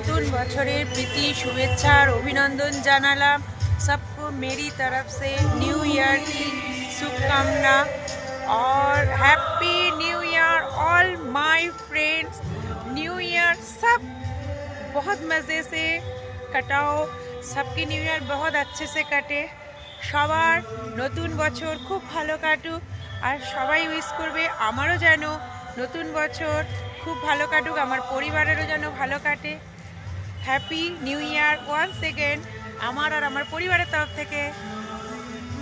নতুন বছরের প্রীতি শুভেচ্ছা আর অভিনন্দন জানালাম। सबको मेरी तरफ से न्यू ईयर की शुभकामना और happy new year all my friends. New year सब बहुत मज़े से কাটাও, सबकी न्यू ईयर बहुत अच्छे से কাটে। সবার নতুন বছর খুব ভালো কাটুক আর সবাই উইশ করবে আমারও যেন নতুন বছর খুব ভালো কাটুক, আমার পরিবারেরও যেন ভালো কাটে। Happy new year once again আমার আর আমার পরিবারের তরফ থেকে।